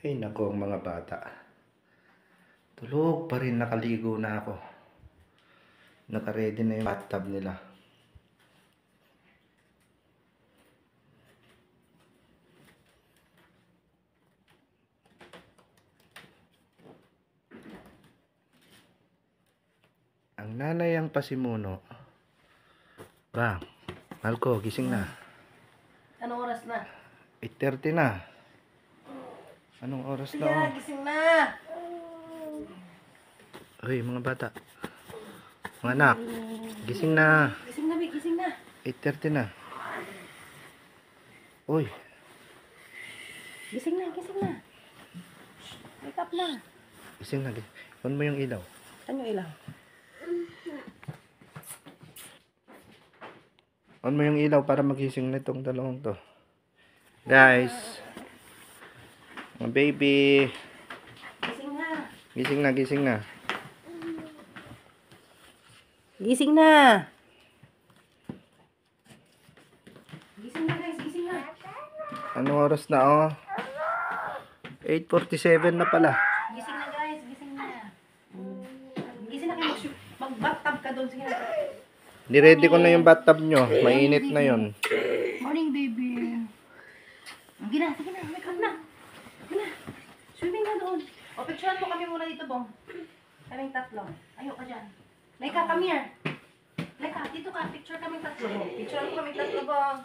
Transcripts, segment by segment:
Ay nako mga bata. Tulog pa rin, nakaligo na ako. Naka-ready na yung bathtub nila. Ang nanay ang pasimuno. Bang, Malco, gising na. Anong oras na? 8:30 na. Anong oras na? Kaya, gising na! Uy, mga bata. Mga anak, gising na. Gising na, Vic, gising na. 8:30 na. Uy, Gising na, gising na. Wake up na. gising na. On mo yung ilaw. Saan yung ilaw? On mo yung ilaw para magising na itong dalawang to. Guys. Mga baby. Gising na. Gising na, gising na. Gising na. Gising na, guys, gising na. Anong oras na, oh? 8:47 na pala. Gising na, guys, gising na. Gising na kayo, mag-bathtub ka doon. Sige na. Niready ko na yung bathtub nyo. Mainit na yon. Morning, baby. Sige na, wake up na. Sige na. Swimming na doon. O, picturean mo kami muna dito, Bong. Kaming tatlo. Ayaw ka dyan. Laika, come here. Laika, dito ka. Picture kaming tatlo, Bong. Picturean mo kaming tatlo, Bong.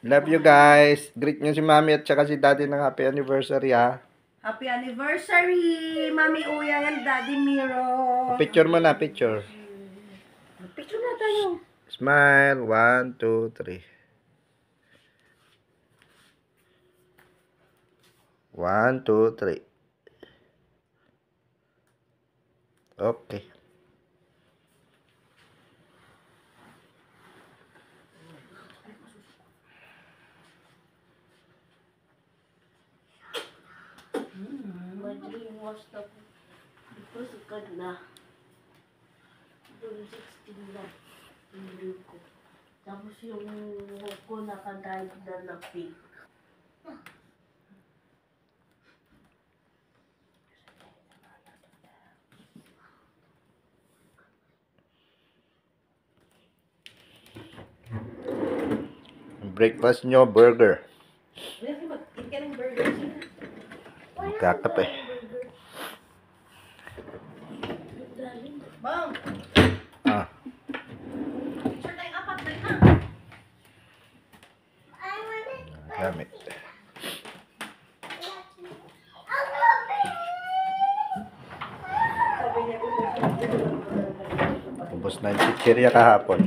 Love you guys. Greet nyo si mami at saka si daddy ng happy anniversary, ha. Happy anniversary, Mami Uyang and Daddy Miro. Picture mo na, picture. Picture na tayo. Smile. 1, 2, 3. 1, 2, 3. Okay. Madaling was na po. Ito sikat na. Doon 16 na. Hindi ko. Tapos yung buhok ko nakadahil na pink. Breakfast nyo, burger. Wala kayo mag-eat ka ng burger. Magkakape. Bong, Ah. picture tayong apat. Laika. Gamit. Ubos na yung chichirya kahapon.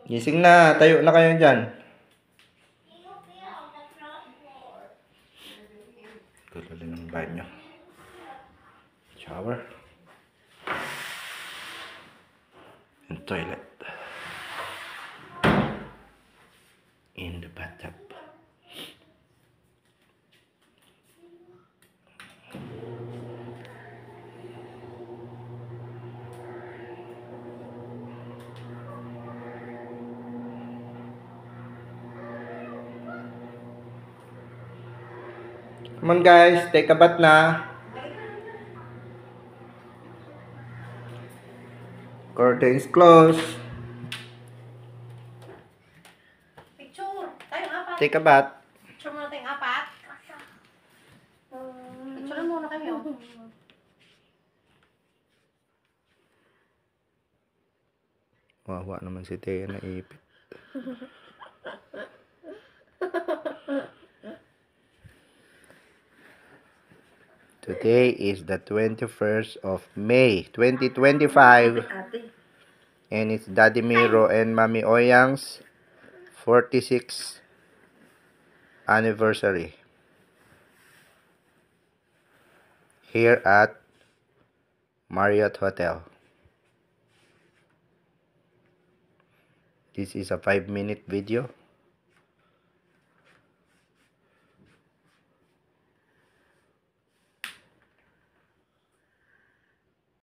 Gising na. Tayo na kayo dyan. Kululin ng banyo. Shower. And toilet. In the bathtub. Come on guys, take a bath na. Curtains closed. Picture. Tayong apat. Take a bath. Picture muna tayong apat. Picture muna kami, oh. Wawa naman si Thea na ipit. Today is the 21st of May, 2025. Ate. And it's Daddy Miro and Mami Oyang's 46th anniversary. Here at Marriott Hotel. This is a 5-minute video.